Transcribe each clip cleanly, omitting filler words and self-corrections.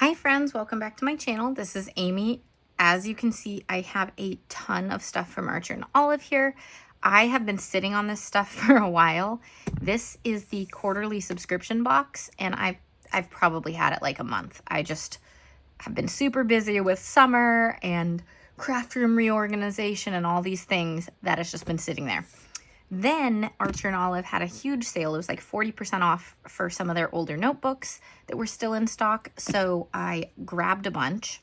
Hi friends, welcome back to my channel. This is Amy. As you can see, I have a ton of stuff from Archer and Olive here. I have been sitting on this stuff for a while. This is the quarterly subscription box, and I've probably had it like a month. I just have been super busy with summer and craft room reorganization and all these things that has just been sitting there. Then Archer and Olive had a huge sale. It was like 40% off for some of their older notebooks that were still in stock. So I grabbed a bunch,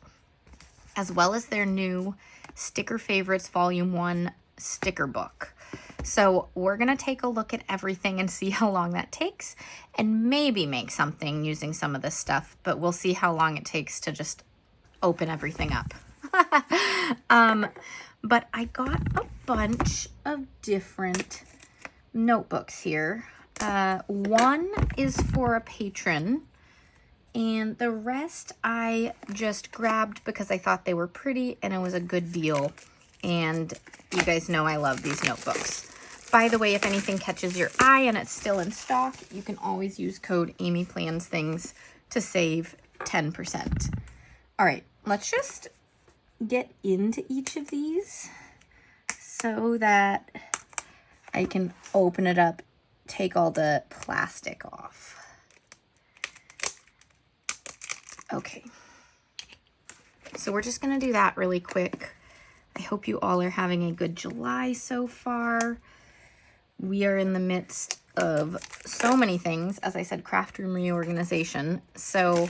as well as their new Sticker Favorites Volume 1 sticker book. So we're going to take a look at everything and see how long that takes, and maybe make something using some of this stuff, but we'll see how long it takes to just open everything up. But I got a bunch of different notebooks here. One is for a patron, and the rest I just grabbed because I thought they were pretty and it was a good deal. And you guys know I love these notebooks. By the way, if anything catches your eye and it's still in stock, you can always use code AmyPlansThings to save 10%. All right, let's just get into each of these so that I can open it up, take all the plastic off. Okay, so we're just gonna do that really quick. I hope you all are having a good July so far. We are in the midst of so many things, as I said, craft room reorganization. So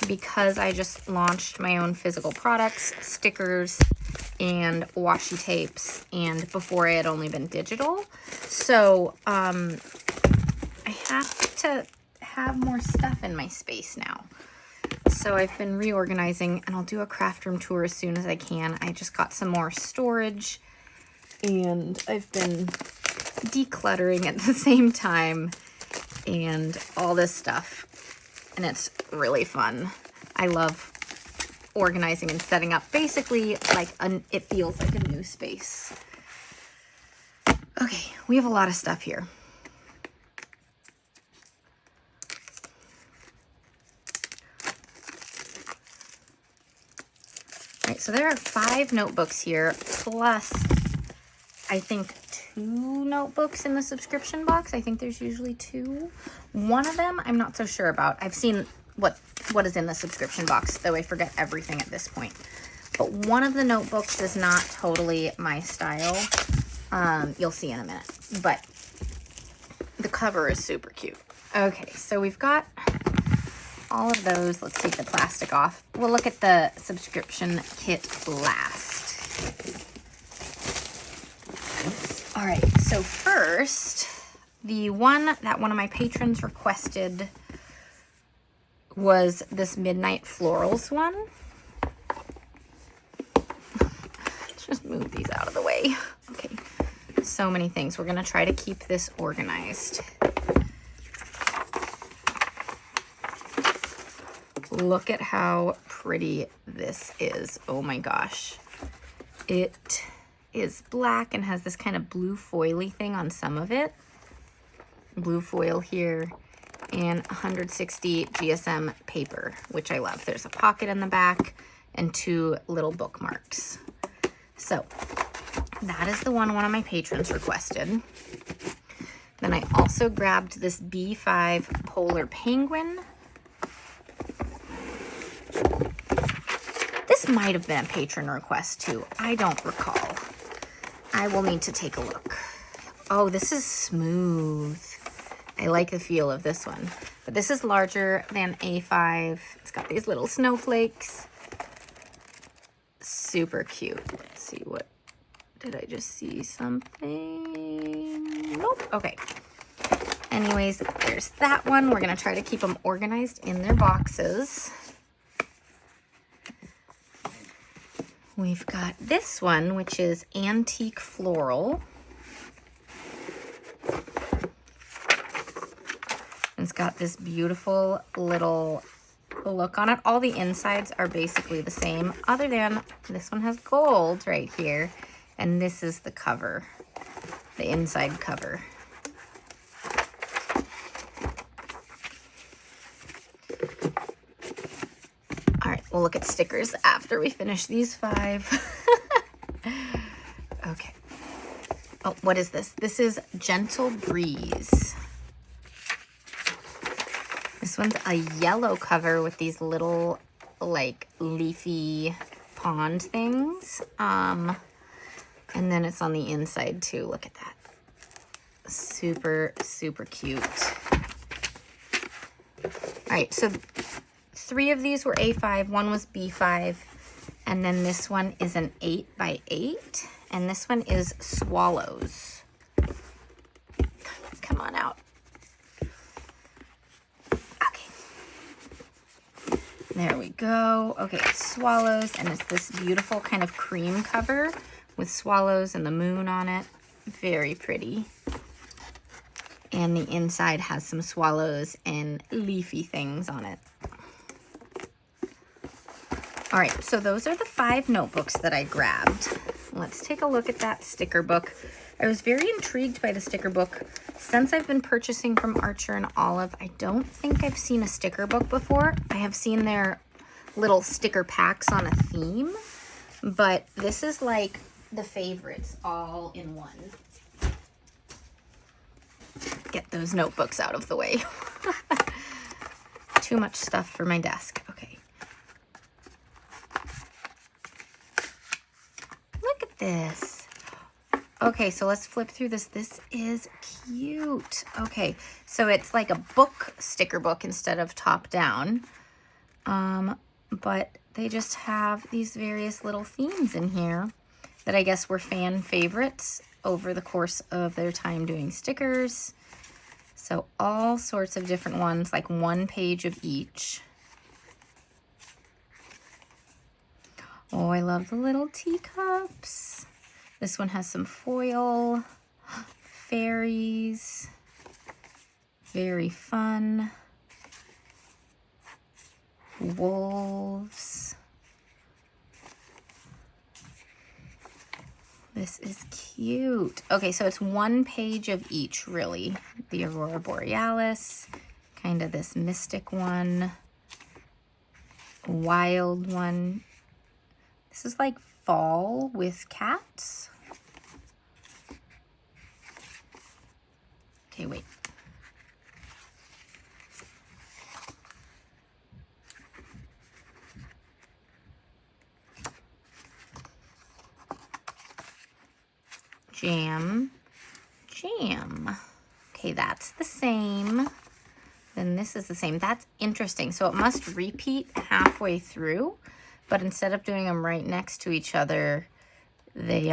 because I just launched my own physical products, stickers, and washi tapes, and before I had only been digital. So I have to have more stuff in my space now. So I've been reorganizing, and I'll do a craft room tour as soon as I can. I just got some more storage, and I've been decluttering at the same time, and all this stuff. And it's really fun. I love organizing and setting up, basically like it feels like a new space. Okay, we have a lot of stuff here. All right, so there are 5 notebooks here, plus I think 2 notebooks in the subscription box. I think there's usually 2. One of them I'm not so sure about. I've seen what is in the subscription box, though I forget everything at this point. But one of the notebooks is not totally my style. You'll see in a minute. But the cover is super cute. Okay, so we've got all of those. Let's take the plastic off. We'll look at the subscription kit last. All right, so first, the one that one of my patrons requested was this Midnight Florals one. Let's just move these out of the way. Okay, so many things. We're gonna try to keep this organized. Look at how pretty this is. Oh my gosh. It is black and has this kind of blue foily thing on some of it. Blue foil here, and 160 GSM paper, which I love. There's a pocket in the back and 2 little bookmarks. So that is the one of my patrons requested. Then I also grabbed this B5 Polar Penguin. This might have been a patron request too. I don't recall. I will need to take a look. Oh, this is smooth. I like the feel of this one. But this is larger than A5. It's got these little snowflakes. Super cute. Let's see, what did I just see something? Nope. Okay. Anyways, there's that one. We're going to try to keep them organized in their boxes. We've got this one, which is Antique Floral. It's got this beautiful little look on it. All the insides are basically the same, other than this one has gold right here. And this is the cover, the inside cover. We'll look at stickers after we finish these 5. Okay. Oh, what is this? This is Gentle Breeze. This one's a yellow cover with these little, like, leafy pond things. And then it's on the inside, too. Look at that. Super, super cute. All right, so 3 of these were A5, 1 was B5, and then this one is an 8x8, and this one is swallows. Come on out. Okay. There we go. Okay, swallows, and it's this beautiful kind of cream cover with swallows and the moon on it. Very pretty. And the inside has some swallows and leafy things on it. All right, so those are the 5 notebooks that I grabbed. Let's take a look at that sticker book. I was very intrigued by the sticker book. Since I've been purchasing from Archer and Olive, I don't think I've seen a sticker book before. I have seen their little sticker packs on a theme, but this is like the favorites all in one. Get those notebooks out of the way. Too much stuff for my desk. Okay. Look at this. Okay, so let's flip through this. This is cute. Okay, so it's like a book, sticker book instead of top down. But they just have these various little themes in here that I guess were fan favorites over the course of their time doing stickers. So all sorts of different ones, like 1 page of each. Oh, I love the little teacups. This one has some foil, fairies, very fun, wolves. This is cute. Okay, so it's 1 page of each, really. The Aurora Borealis, kind of this mystic one, wild one. This is like fall with cats. Okay, wait. Jam. Okay, that's the same. Then this is the same. That's interesting. So it must repeat halfway through, but instead of doing them right next to each other, they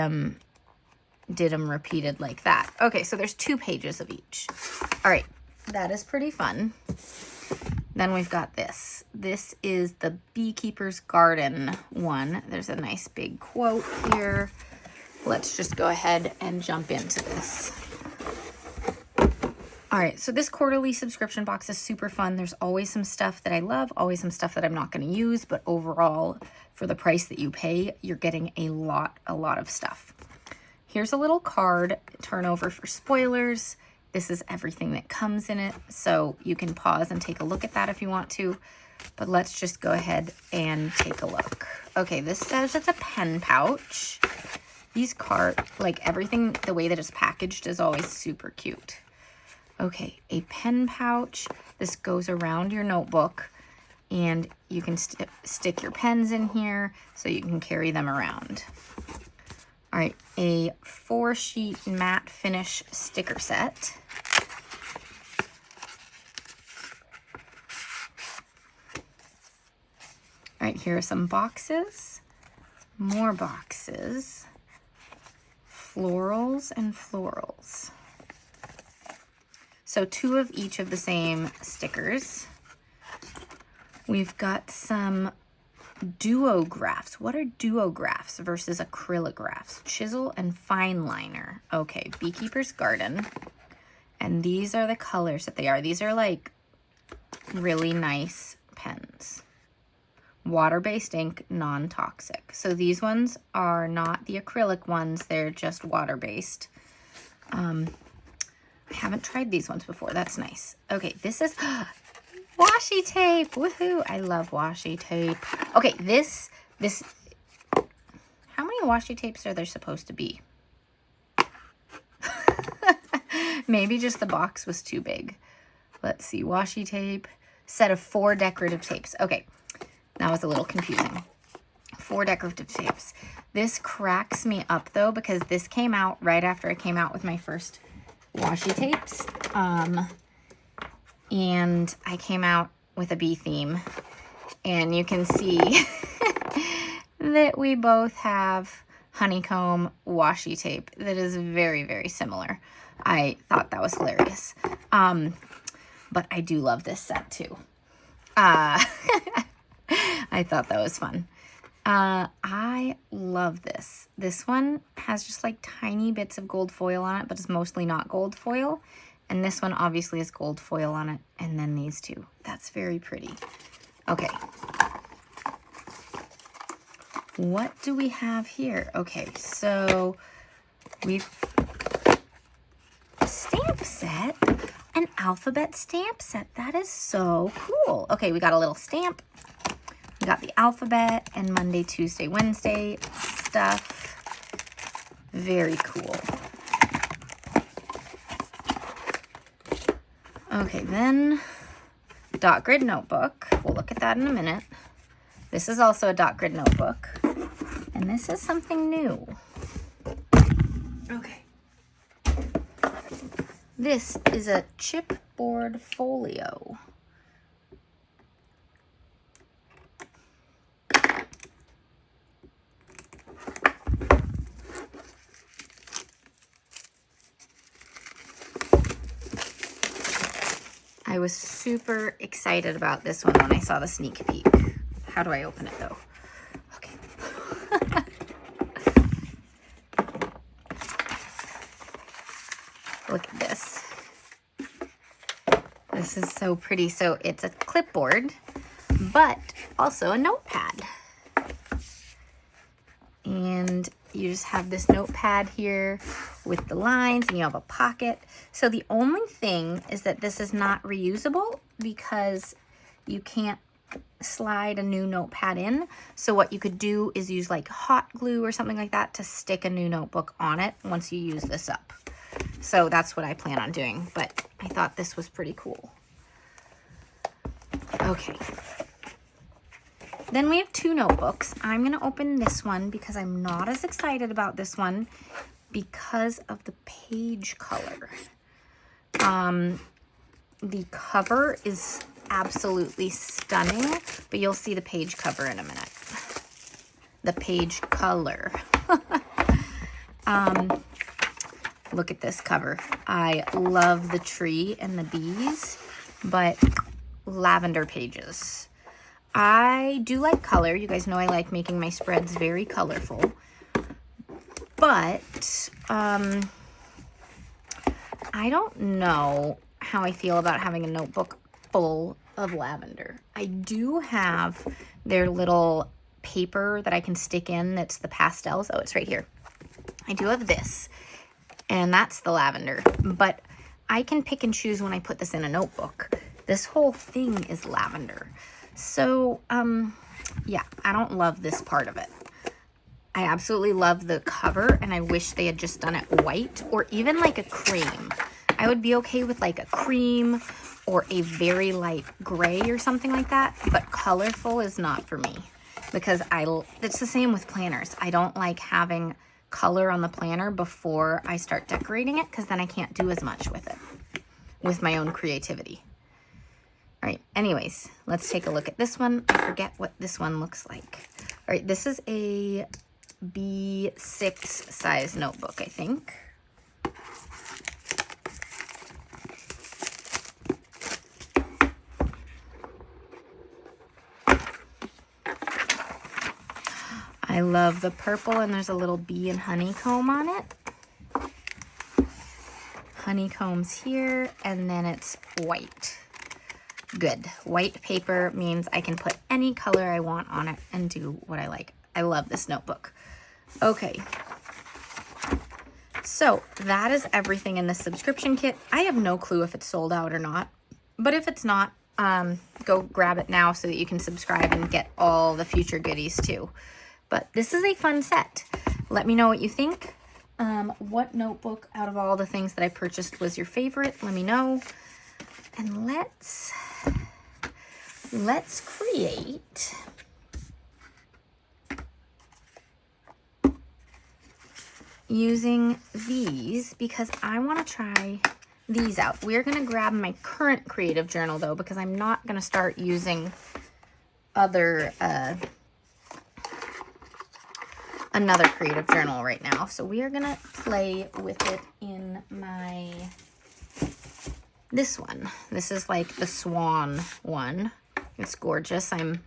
did them repeated like that. Okay, so there's 2 pages of each. All right, that is pretty fun. Then we've got this. This is the Beekeeper's Garden one. There's a nice big quote here. Let's just go ahead and jump into this. All right, so this quarterly subscription box is super fun. There's always some stuff that I love, always some stuff that I'm not going to use, but overall, for the price that you pay, you're getting a lot of stuff. Here's a little card, turn over for spoilers. This is everything that comes in it, so you can pause and take a look at that if you want to, but let's just go ahead and take a look. Okay, this says it's a pen pouch. These cards, like everything, the way that it's packaged is always super cute. Okay, a pen pouch. This goes around your notebook, and you can stick your pens in here so you can carry them around. All right, a 4-sheet matte finish sticker set. All right, here are some boxes, more boxes, florals and florals. So 2 of each of the same stickers. We've got some duographs. What are duographs versus acrylographs? Chisel and fine liner. Okay, Beekeeper's Garden. And these are the colors that they are. These are like really nice pens. Water-based ink, non-toxic. So these ones are not the acrylic ones. They're just water-based. I haven't tried these ones before. That's nice. Okay, this is Washi tape, woohoo. I love washi tape. Okay, this, how many washi tapes are there supposed to be? Maybe just the box was too big. Let's see, washi tape, set of 4 decorative tapes. Okay, that was a little confusing. 4 decorative tapes. This cracks me up though, because this came out right after I came out with my first washi tapes. And I came out with a bee theme, and you can see that we both have honeycomb washi tape that is very, very similar. I thought that was hilarious. But I do love this set too. I thought that was fun. I love this. This one has just like tiny bits of gold foil on it, but it's mostly not gold foil. And this one obviously has gold foil on it. And then these two. That's very pretty. Okay. What do we have here? Okay, so we've a stamp set, an alphabet stamp set. That is so cool. Okay, we got a little stamp. We got the alphabet and Monday, Tuesday, Wednesday stuff. Very cool. Okay, then dot grid notebook. We'll look at that in a minute. This is also a dot grid notebook. And this is something new. Okay. This is a chipboard folio. I was super excited about this one when I saw the sneak peek. How do I open it though? Okay. Look at this. This is so pretty. So it's a clipboard, but also a notepad. And you just have this notepad here with the lines, and you have a pocket. So the only thing is that this is not reusable because you can't slide a new notepad in. So what you could do is use like hot glue or something like that to stick a new notebook on it once you use this up. So that's what I plan on doing, but I thought this was pretty cool. Okay. Then we have 2 notebooks. I'm going to open this one because I'm not as excited about this one because of the page color. The cover is absolutely stunning, but you'll see the page cover in a minute. The page color. Look at this cover. I love the tree and the bees, but lavender pages. I do like color. You guys know I like making my spreads very colorful. But I don't know how I feel about having a notebook full of lavender. I do have their little paper that I can stick in that's the pastels. Oh, it's right here. I do have this, and that's the lavender. But I can pick and choose when I put this in a notebook. This whole thing is lavender. So, yeah, I don't love this part of it. I absolutely love the cover, and I wish they had just done it white or even like a cream. I would be okay with like a cream or a very light gray or something like that, but colorful is not for me because it's the same with planners. I don't like having color on the planner before I start decorating it because then I can't do as much with it, with my own creativity. All right, anyways, let's take a look at this one. I forget what this one looks like. All right, this is a B6 size notebook, I think. I love the purple, and there's a little bee and honeycomb on it. Honeycombs here, and then it's white. Good. White paper means I can put any color I want on it and do what I like. I love this notebook. Okay. So that is everything in this subscription kit. I have no clue if it's sold out or not, but if it's not, go grab it now so that you can subscribe and get all the future goodies too. But this is a fun set. Let me know what you think. What notebook out of all the things that I purchased was your favorite? Let me know. And let's create using these because I want to try these out. We're going to grab my current creative journal though, because I'm not going to start using other another creative journal right now. So we are going to play with it in my this one. This is like the swan one. It's gorgeous. I'm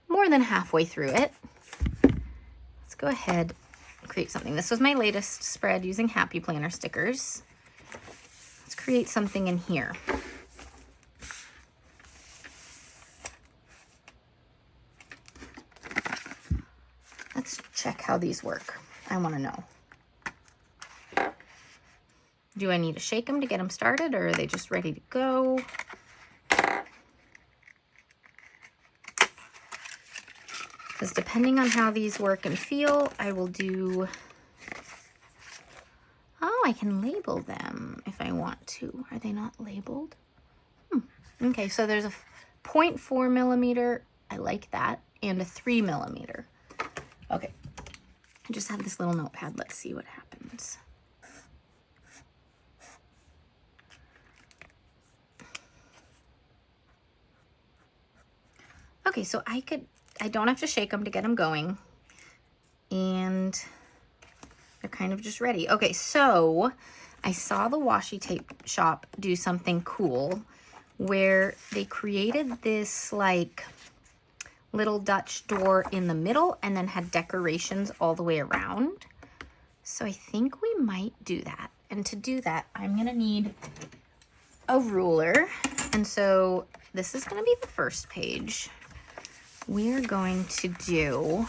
more than halfway through it. Let's go ahead and create something. This was my latest spread using Happy Planner stickers. Let's create something in here. Let's check how these work. I want to know. Do I need to shake them to get them started, or are they just ready to go? Because depending on how these work and feel, I will do... Oh, I can label them if I want to. Are they not labeled? Okay, so there's a 0.4 millimeter. I like that. And a 3 millimeter. Okay. I just have this little notepad. Let's see what happens. Okay, so I don't have to shake them to get them going. And they're kind of just ready. Okay, so I saw the Washi Tape Shop do something cool where they created this like little Dutch door in the middle and then had decorations all the way around. So I think we might do that. And to do that, I'm gonna need a ruler. And so this is gonna be the first page. We're going to do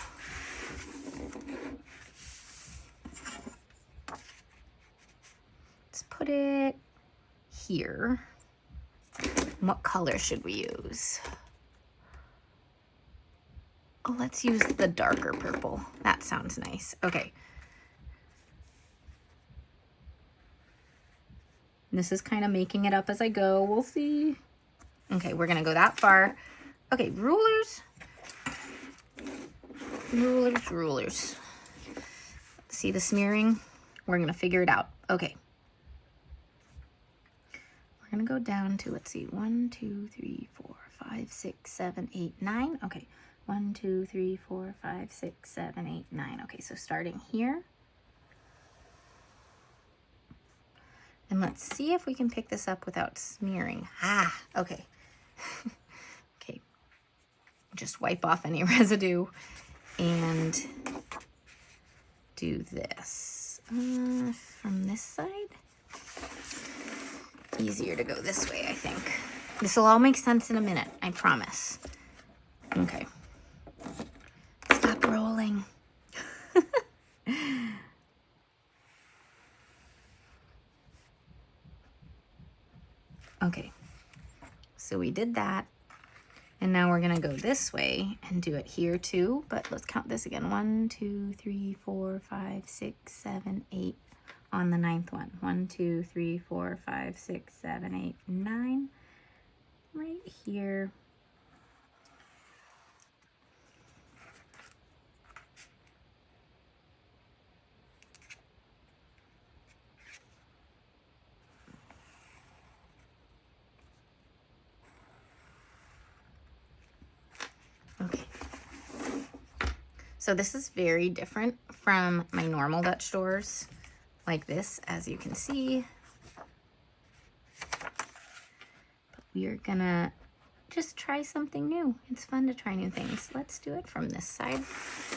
let's put it here. What color should we use? Oh, let's use the darker purple. That sounds nice. Okay. This is kind of making it up as I go. We'll see. Okay, we're gonna go that far. Okay, rulers. Rulers. See the smearing? We're gonna figure it out. Okay. We're gonna go down to, let's see, 1, 2, 3, 4, 5, 6, 7, 8, 9. Okay, 1, 2, 3, 4, 5, 6, 7, 8, 9. Okay, so starting here. And let's see if we can pick this up without smearing. Ah, okay. Okay, just wipe off any residue and do this. From this side? Easier to go this way, I think. This will all make sense in a minute, I promise. Okay. Stop rolling. Okay, so we did that. And now we're gonna go this way and do it here too, but let's count this again. 1, 2, 3, 4, 5, 6, 7, 8 on the 9th one. 1, 2, 3, 4, 5, 6, 7, 8, 9. Right here. Okay. So this is very different from my normal Dutch doors like this, as you can see. But we are gonna just try something new. It's fun to try new things. Let's do it from this side.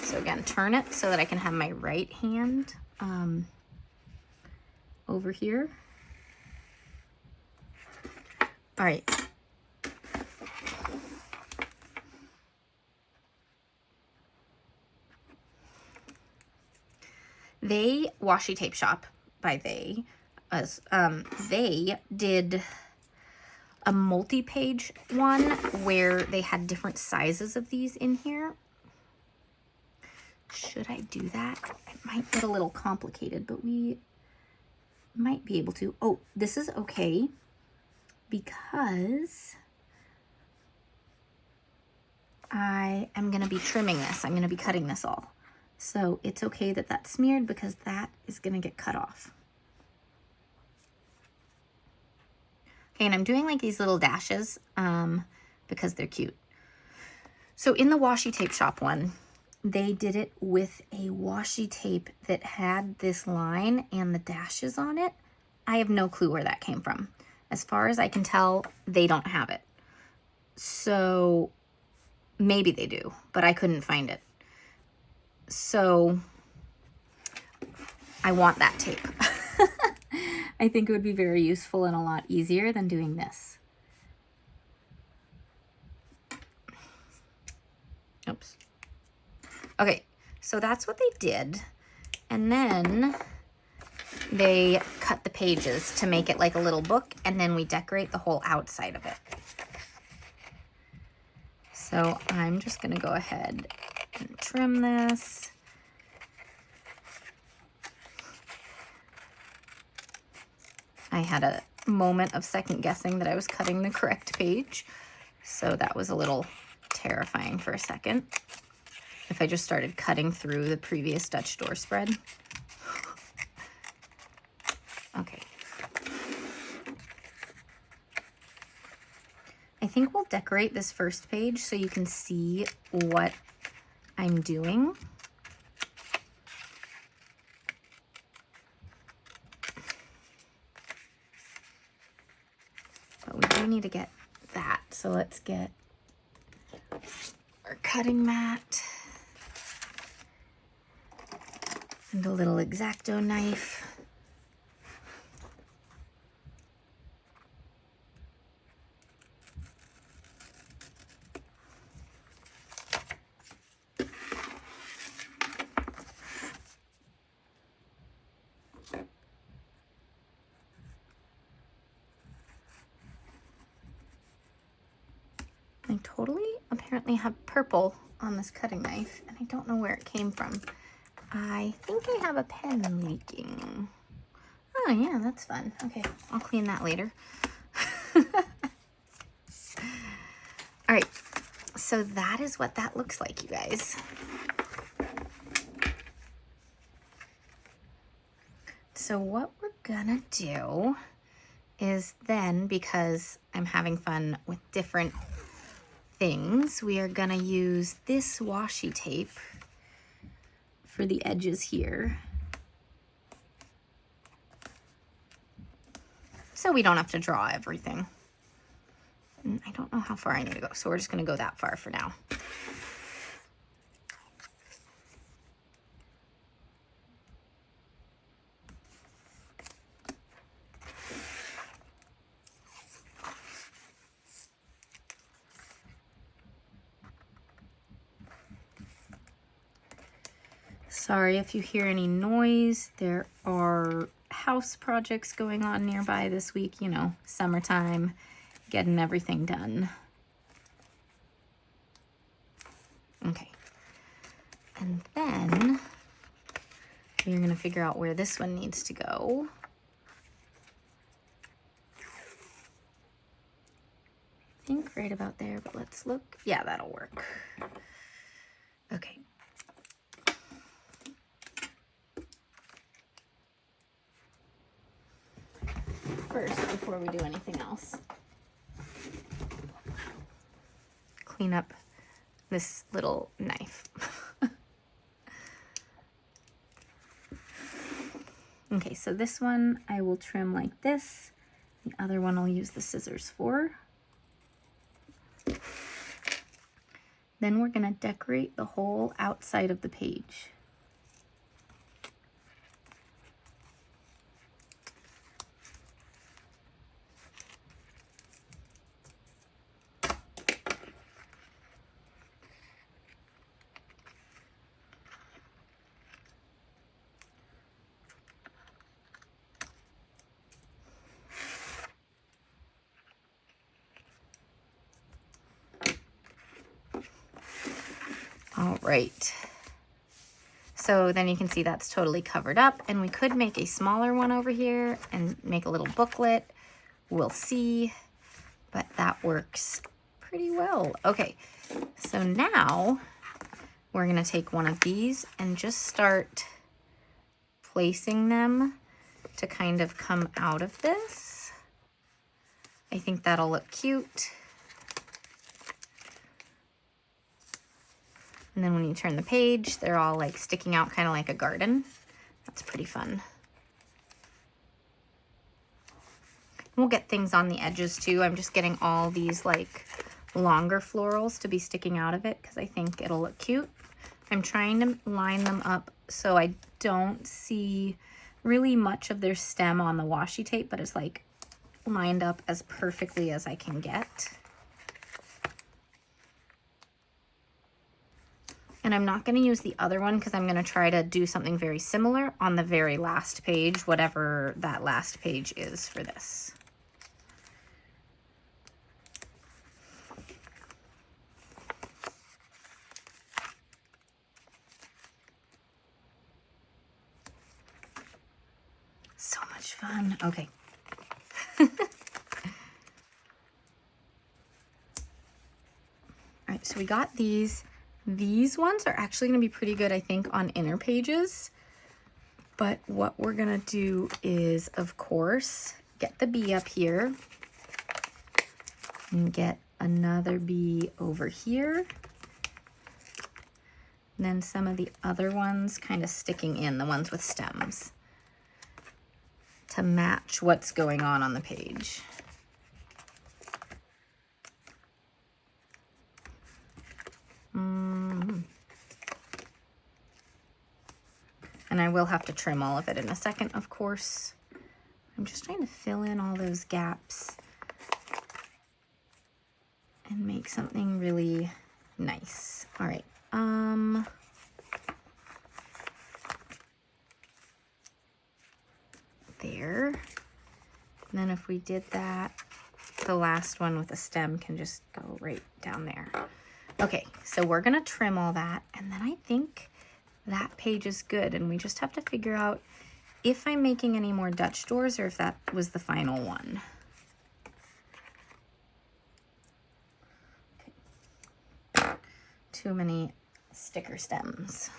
So again, turn it so that I can have my right hand over here. All right. They, Washi Tape Shop, by they, as they did a multi-page one where they had different sizes of these in here. Should I do that? It might get a little complicated, but we might be able to. Oh, this is okay because I am going to be trimming this. I'm going to be cutting this all. So it's okay that that's smeared because that is going to get cut off. Okay, and I'm doing like these little dashes because they're cute. So in the Washi Tape Shop one, they did it with a washi tape that had this line and the dashes on it. I have no clue where that came from. As far as I can tell, they don't have it. So maybe they do, but I couldn't find it. So I want that tape. I think it would be very useful and a lot easier than doing this. Oops. Okay, so that's what they did. And then they cut the pages to make it like a little book, and then we decorate the whole outside of it. So I'm just gonna go ahead and trim this. I had a moment of second guessing that I was cutting the correct page, so that was a little terrifying for a second. If I just started cutting through the previous Dutch door spread. Okay. I think we'll decorate this first page so you can see what I'm doing. But we do need to get that. So let's get our cutting mat and a little X-Acto knife. I totally apparently have purple on this cutting knife, and I don't know where it came from. I think I have a pen leaking. Oh yeah, that's fun. Okay, I'll clean that later. All right, so that is what that looks like, you guys. So what we're gonna do is then, because I'm having fun with different things, we are gonna use this washi tape for the edges here, so we don't have to draw everything. And I don't know how far I need to go, so we're just gonna go that far for now. Sorry if you hear any noise. There are house projects going on nearby this week, you know, summertime, getting everything done. Okay. And then we're gonna figure out where this one needs to go. I think right about there, but let's look. Yeah, that'll work. Okay. First, before we do anything else, clean up this little knife. Okay, so this one I will trim like this. The other one I'll use the scissors for. Then we're gonna decorate the whole outside of the page. All right. So then you can see that's totally covered up, and we could make a smaller one over here and make a little booklet. We'll see, but that works pretty well. Okay, so now we're gonna take one of these and just start placing them to kind of come out of this. I think that'll look cute. And then when you turn the page, they're all like sticking out kind of like a garden. That's pretty fun. We'll get things on the edges too. I'm just getting all these like longer florals to be sticking out of it because I think it'll look cute. I'm trying to line them up so I don't see really much of their stem on the washi tape, but it's like lined up as perfectly as I can get. And I'm not going to use the other one because I'm going to try to do something very similar on the very last page, whatever that last page is for this. So much fun. Okay. All right, so we got these. These ones are actually going to be pretty good, I think, on inner pages. But what we're going to do is, of course, get the bee up here and get another bee over here. And then some of the other ones kind of sticking in, the ones with stems, to match what's going on the page. And I will have to trim all of it in a second, of course. I'm just trying to fill in all those gaps and make something really nice. All right. There. And then if we did that, the last one with the stem can just go right down there. Okay, so we're gonna trim all that, and then I think that page is good, and we just have to figure out if I'm making any more Dutch doors or if that was the final one. Okay. Too many sticker stems.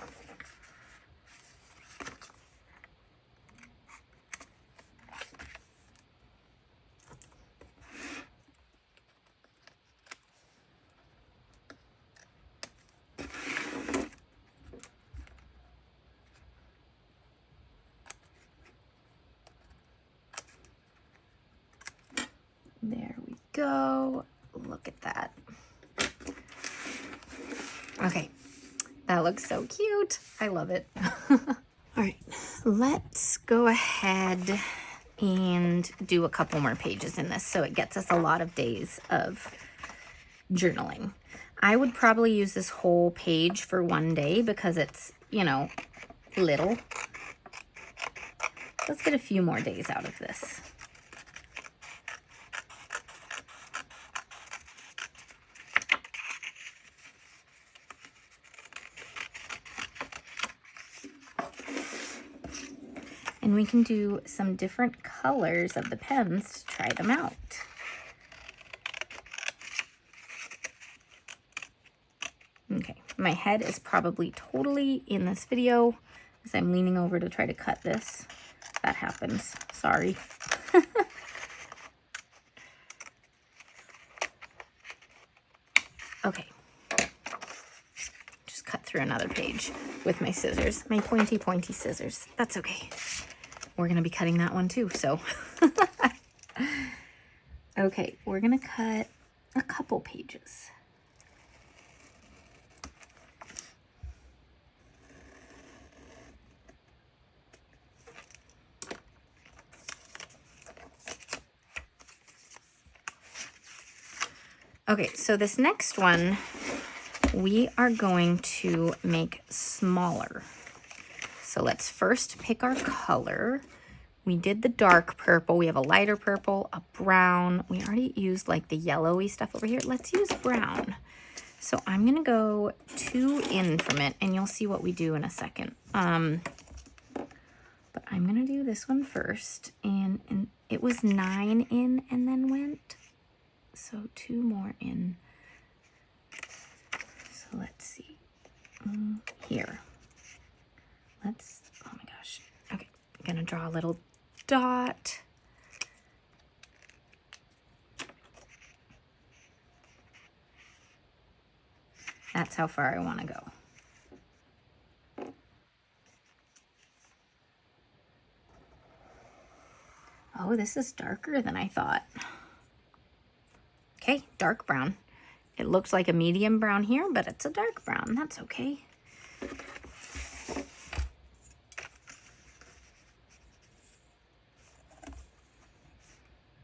There we go. Look at that. Okay, that looks so cute. I love it. All right, let's go ahead and do a couple more pages in this so it gets us a lot of days of journaling. I would probably use this whole page for one day because it's, you know, little. Let's get a few more days out of this. And we can do some different colors of the pens to try them out. Okay, my head is probably totally in this video as I'm leaning over to try to cut this. That happens, sorry. Okay, just cut through another page with my scissors, my pointy scissors. That's okay. We're gonna be cutting that one too, so. Okay, we're gonna cut a couple pages. Okay, so this next one, we are going to make smaller. So let's first pick our color. We did the dark purple. We have a lighter purple, a brown. We already used like the yellowy stuff over here. Let's use brown. So I'm gonna go 2 in from it, and you'll see what we do in a second. But I'm gonna do this one first, and it was 9 in and then went. So 2 more in. So let's see. Here. Oh my gosh. Okay, I'm gonna draw a little dot. That's how far I wanna go. Oh, this is darker than I thought. Okay, dark brown. It looks like a medium brown here, but it's a dark brown. That's okay.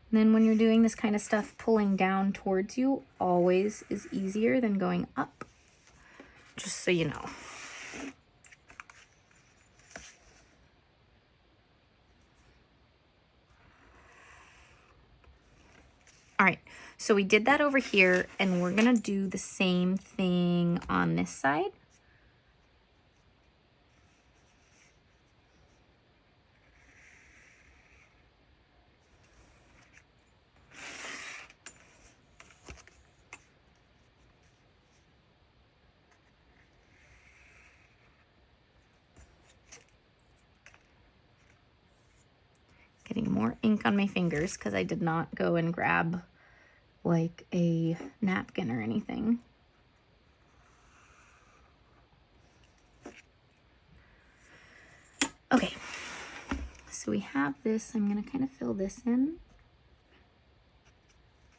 And then when you're doing this kind of stuff, pulling down towards you always is easier than going up, just so you know. All right, so we did that over here, and we're gonna do the same thing on this side. Getting more ink on my fingers because I did not go and grab like a napkin or anything. Okay, so we have this. I'm gonna kind of fill this in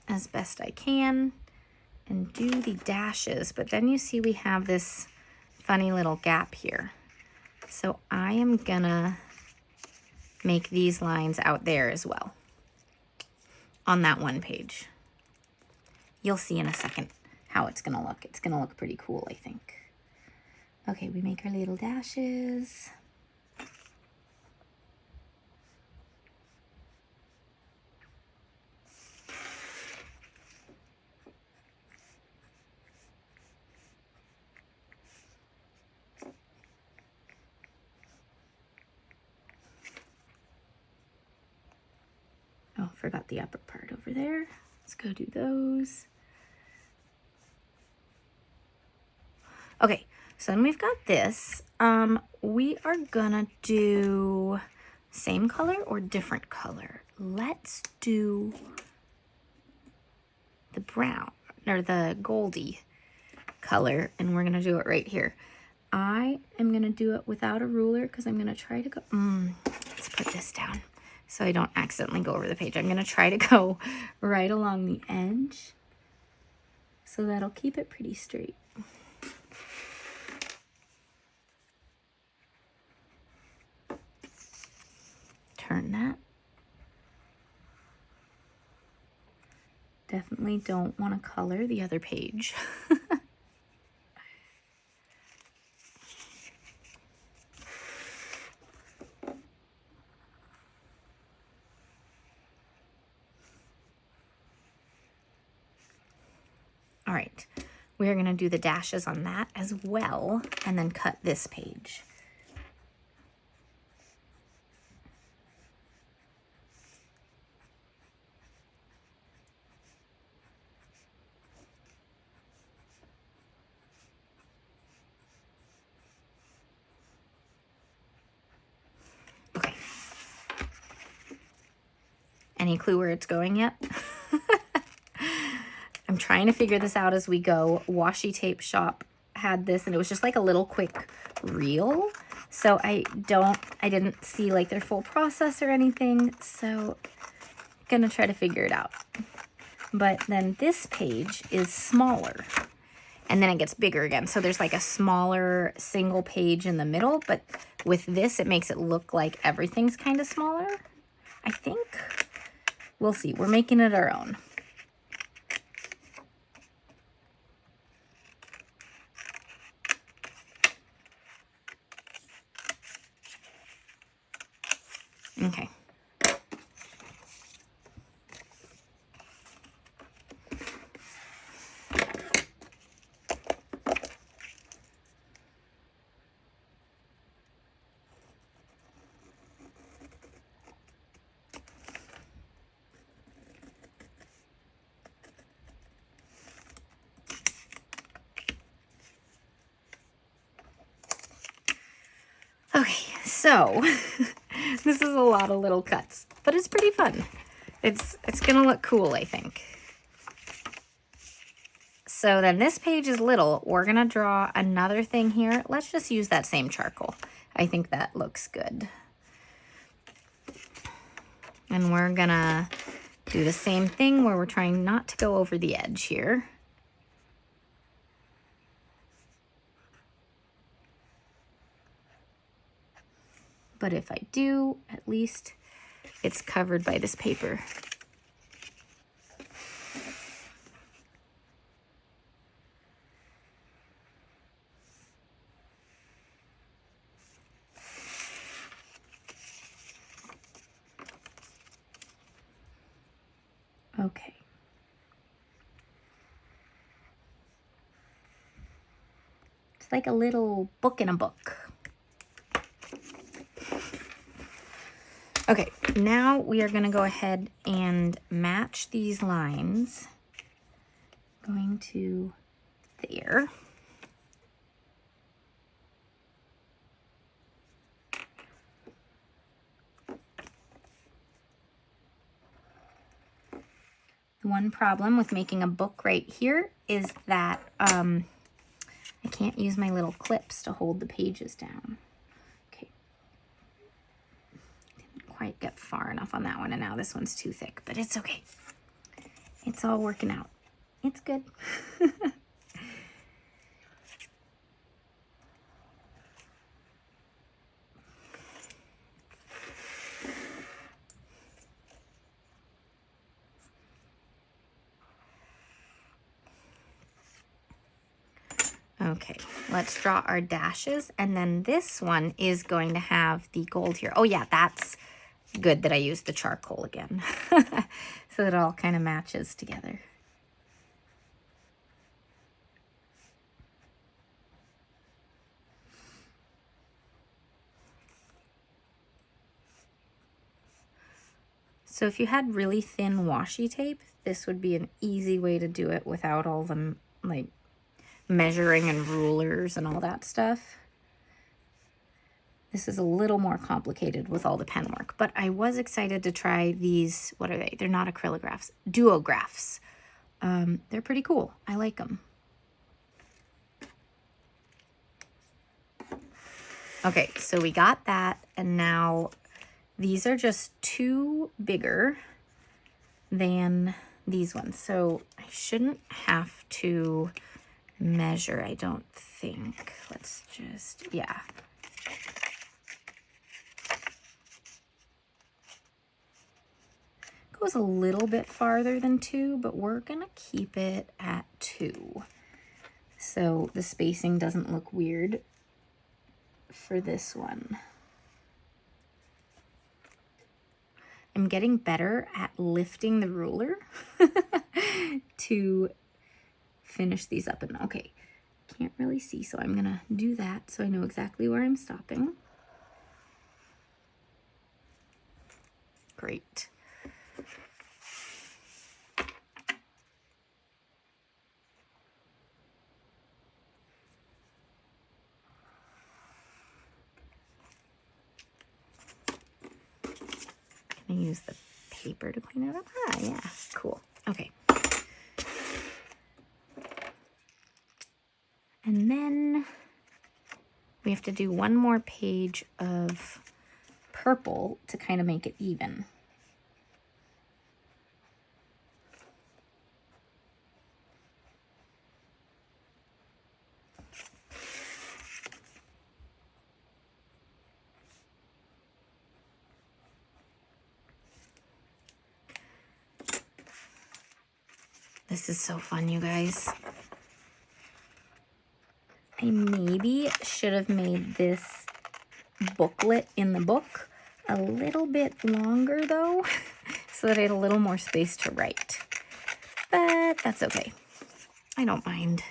as best I can and do the dashes, but then you see we have this funny little gap here. So I am gonna make these lines out there as well on that one page. You'll see in a second how it's gonna look. It's gonna look pretty cool, I think. Okay, we make our little dashes. Oh, forgot the upper part over there. Let's go do those. Okay, so then we've got this. We are gonna do same color or different color. Let's do the brown or the goldy color, and we're gonna do it right here. I am gonna do it without a ruler because I'm gonna try to go, let's put this down so I don't accidentally go over the page. I'm gonna try to go right along the edge, so that'll keep it pretty straight. Turn that. Definitely don't want to color the other page. All right, we're gonna do the dashes on that as well, and then cut this page. Okay. Any clue where it's going yet? I'm trying to figure this out as we go. Washi Tape Shop had this, and it was just like a little quick reel. So I didn't see like their full process or anything. So I'm gonna try to figure it out. But then this page is smaller, and then it gets bigger again. So there's like a smaller single page in the middle, but with this, it makes it look like everything's kind of smaller, I think. We'll see. We're making it our own. Okay. So this is a lot of little cuts, but it's pretty fun. It's gonna look cool, I think. So then this page is little. We're gonna draw another thing here. Let's just use that same charcoal. I think that looks good. And we're gonna do the same thing where we're trying not to go over the edge here. But if I do, at least it's covered by this paper. Okay. It's like a little book in a book. Okay, now we are gonna go ahead and match these lines. Going to there. The one problem with making a book right here is that I can't use my little clips to hold the pages down. Okay. Didn't quite get far enough on that one, and now this one's too thick, but it's okay. It's all working out. It's good. Okay, let's draw our dashes, and then this one is going to have the gold here. Oh yeah, that's good that I used the charcoal again. So it all kind of matches together. So if you had really thin washi tape, this would be an easy way to do it without all the like measuring and rulers and all that stuff. This is a little more complicated with all the pen work, but I was excited to try these. What are they? They're not acrylographs, duographs. They're pretty cool. I like them. Okay, so we got that, and now these are just two bigger than these ones. So I shouldn't have to measure, I don't think. Let's just, yeah. Goes a little bit farther than 2, but we're gonna keep it at 2. So the spacing doesn't look weird for this one. I'm getting better at lifting the ruler to finish these up. And okay, can't really see, so I'm gonna do that so I know exactly where I'm stopping. Great. Can I use the paper to clean it up? Ah, yeah, cool. Okay. And then we have to do one more page of purple to kind of make it even. This is so fun, you guys. I maybe should have made this booklet in the book a little bit longer though, so that I had a little more space to write. But that's okay. I don't mind.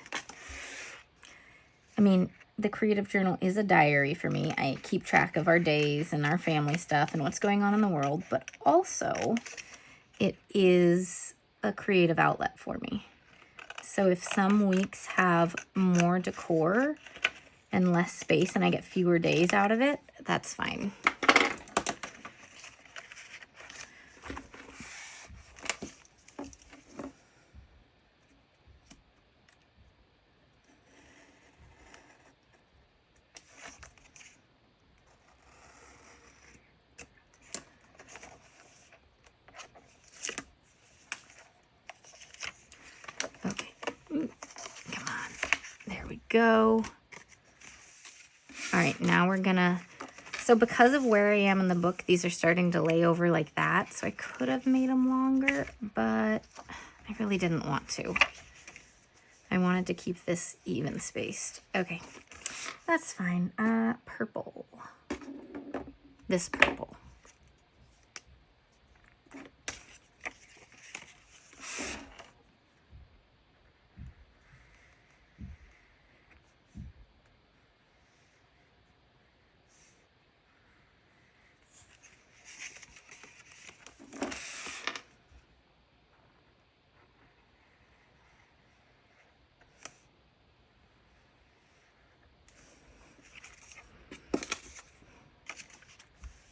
I mean, the creative journal is a diary for me. I keep track of our days and our family stuff and what's going on in the world, but also it is a creative outlet for me. So if some weeks have more decor and less space and I get fewer days out of it, that's fine. Okay, come on, there we go. All right, now we're gonna, so because of where I am in the book, these are starting to lay over like that. So I could have made them longer, but I really didn't want to. I wanted to keep this even spaced. Okay, that's fine. Purple. This purple.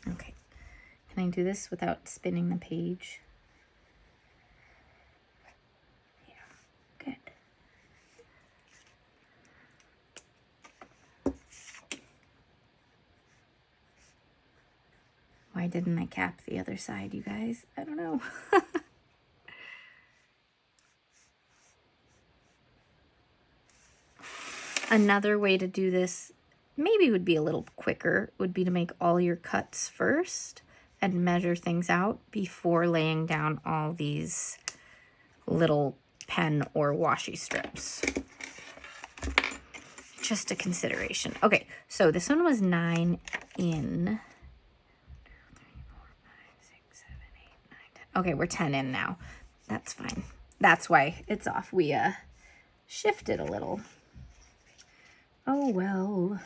Okay, can I do this without spinning the page? Yeah, good. Why didn't I cap the other side, you guys? I don't know. Another way to do this, maybe would be a little quicker, would be to make all your cuts first and measure things out before laying down all these little pen or washi strips. Just a consideration. Okay, so this one was 9 in. Okay, we're 10 in now. That's fine. That's why it's off. We shifted a little. Oh, well.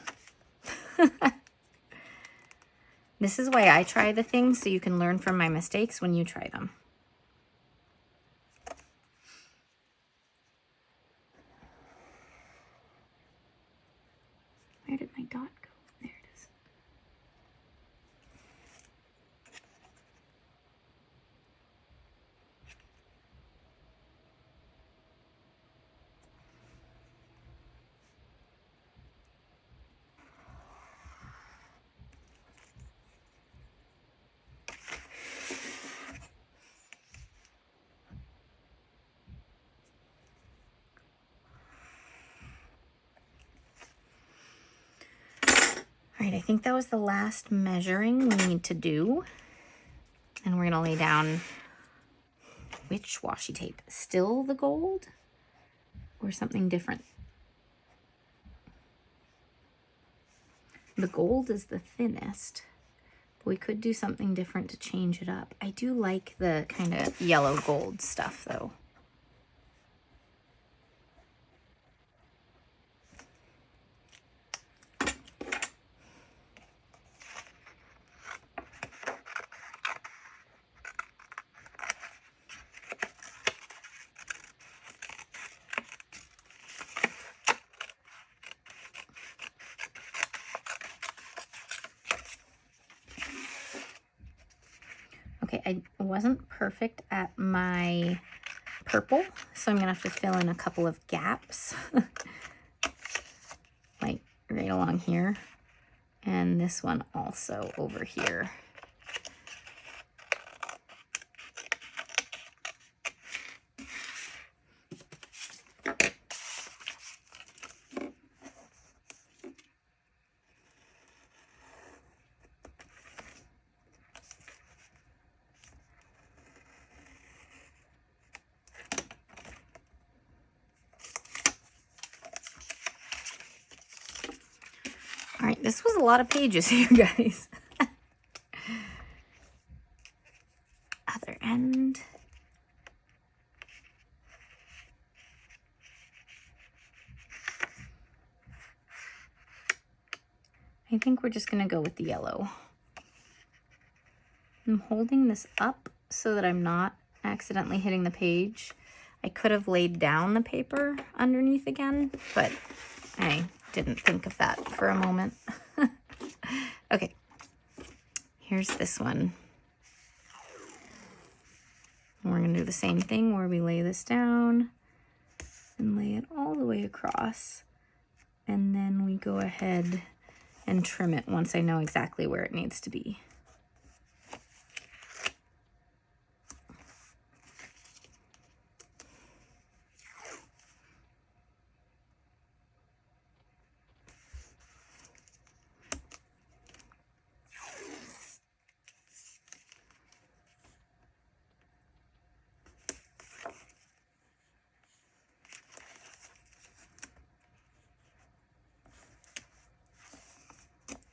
This is why I try the things, so you can learn from my mistakes when you try them. Where did my dot go? There it is. All right, I think that was the last measuring we need to do. And we're gonna lay down which washi tape? Still the gold or something different? The gold is the thinnest. We could do something different to change it up. I do like the kind of yellow gold stuff though. Okay, I wasn't perfect at my purple, so I'm gonna have to fill in a couple of gaps, like right along here, and this one also over here. All right, this was a lot of pages here, guys. Other end. I think we're just gonna go with the yellow. I'm holding this up so that I'm not accidentally hitting the page. I could have laid down the paper underneath again, but I didn't think of that for a moment. Okay, here's this one. We're going to do the same thing where we lay this down and lay it all the way across. And then we go ahead and trim it once I know exactly where it needs to be.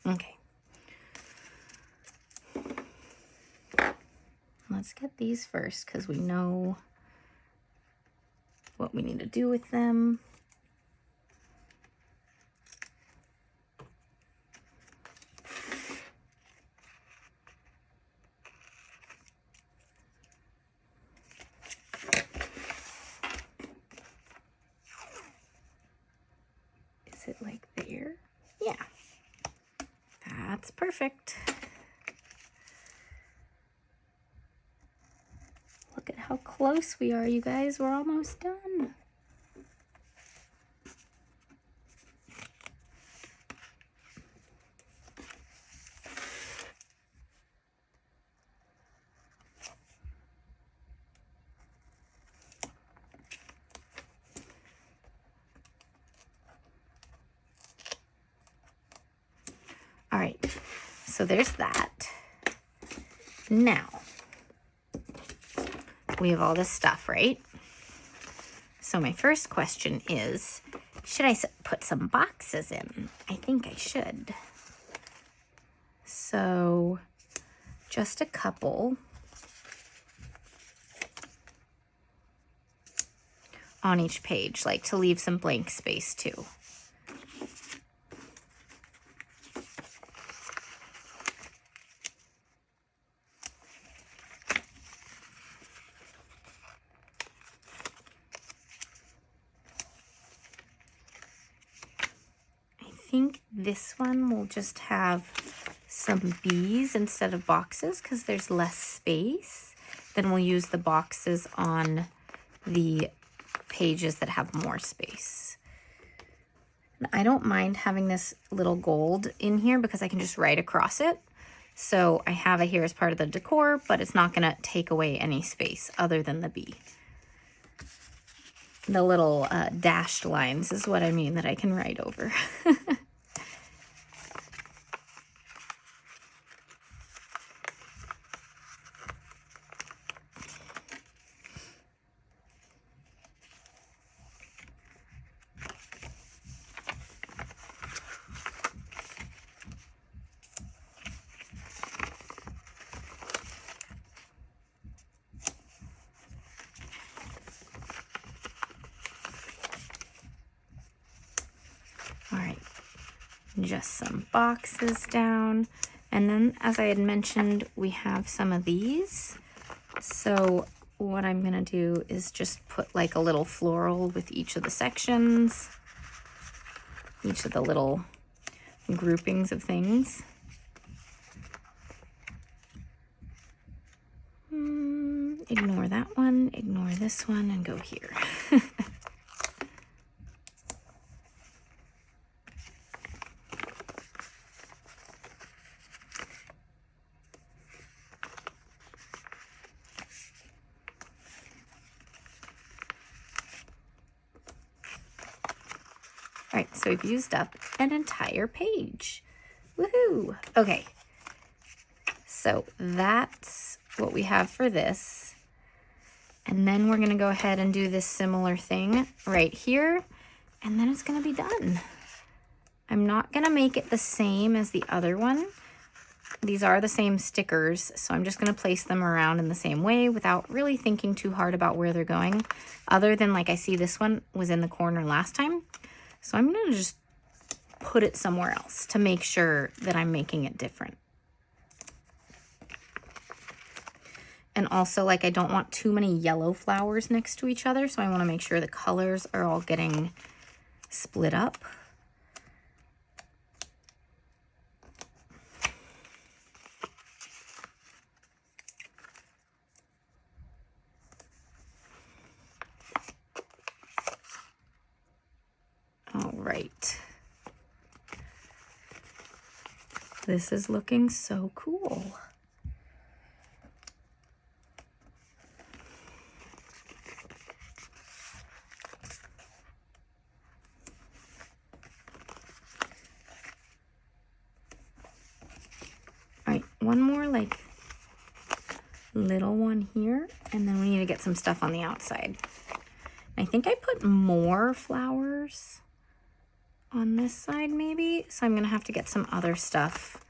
Okay. Let's get these first because we know what we need to do with them. Is it like there? Yeah. That's perfect. Look at how close we are, you guys. We're almost done. All right, so there's that. Now, we have all this stuff, right? So my first question is, should I put some boxes in? I think I should. So just a couple on each page, like to leave some blank space too. I think this one will just have some B's instead of boxes because there's less space. Then we'll use the boxes on the pages that have more space. And I don't mind having this little gold in here because I can just write across it. So I have it here as part of the decor, but it's not going to take away any space other than the B. The little dashed lines is what I mean that I can write over. All right, just some boxes down. And then, as I had mentioned, we have some of these. So what I'm gonna do is just put like a little floral with each of the sections, each of the little groupings of things. Ignore that one, ignore this one, and go here. All right, so we've used up an entire page. Woohoo! Okay, so that's what we have for this. And then we're gonna go ahead and do this similar thing right here, and then it's gonna be done. I'm not gonna make it the same as the other one. These are the same stickers, so I'm just gonna place them around in the same way without really thinking too hard about where they're going, other than like I see this one was in the corner last time. So I'm gonna just put it somewhere else to make sure that I'm making it different. And also, like, I don't want too many yellow flowers next to each other, so I wanna make sure the colors are all getting split up. right. This is looking so cool. All right, one more like little one here, and then we need to get some stuff on the outside. I think I put more flowers on this side maybe, so I'm gonna have to get some other stuff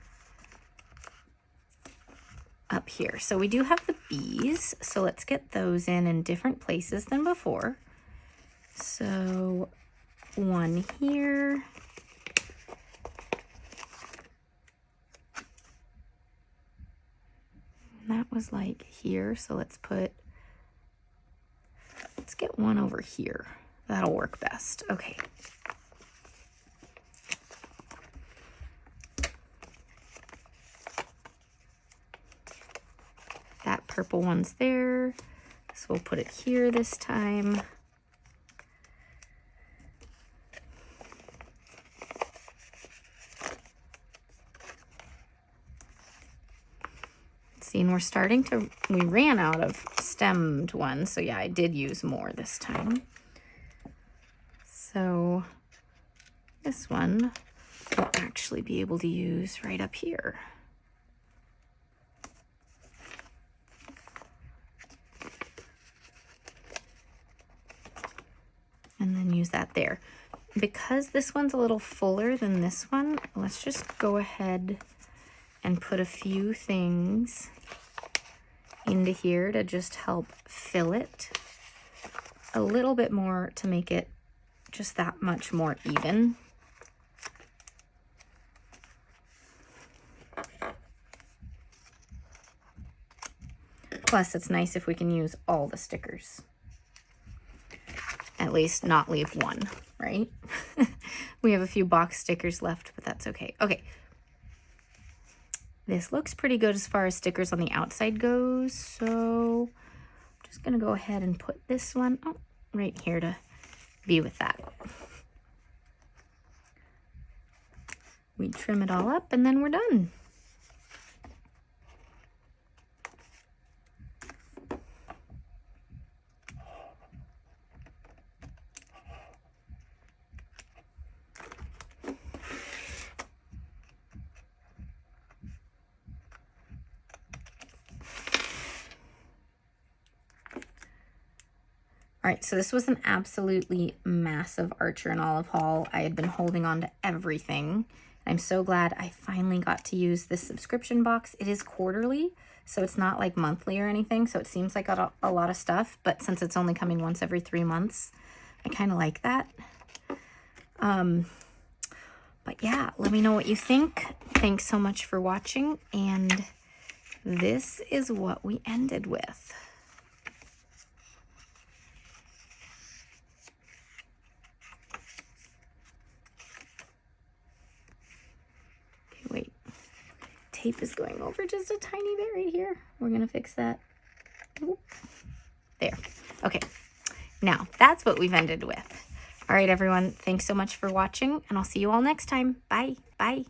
up here. So we do have the bees, so let's get those in different places than before. So one here. That was like here, so let's get one over here. That'll work best. Okay. That purple one's there, so we'll put it here this time. And we're starting to, we ran out of stemmed ones, so yeah, I did use more this time. So this one we'll actually be able to use right up here. And then use that there. Because this one's a little fuller than this one, let's just go ahead and put a few things into here to just help fill it a little bit more to make it just that much more even. Plus, it's nice if we can use all the stickers. At least not leave one, right? We have a few box stickers left, but that's okay. Okay. This looks pretty good as far as stickers on the outside goes, so I'm just gonna go ahead and put this one right here to be with that. We trim it all up and then we're done. All right, so this was an absolutely massive Archer and Olive haul. I had been holding on to everything. I'm so glad I finally got to use this subscription box. It is quarterly, so it's not like monthly or anything, so it seems like a lot of stuff, but since it's only coming once every 3 months, I kind of like that. But yeah, let me know what you think. Thanks so much for watching, and this is what we ended with. Wait, tape is going over just a tiny bit right here. We're gonna fix that. Oop. There. Okay, now that's what we've ended with. All right, everyone, thanks so much for watching, and I'll see you all next time. Bye. Bye.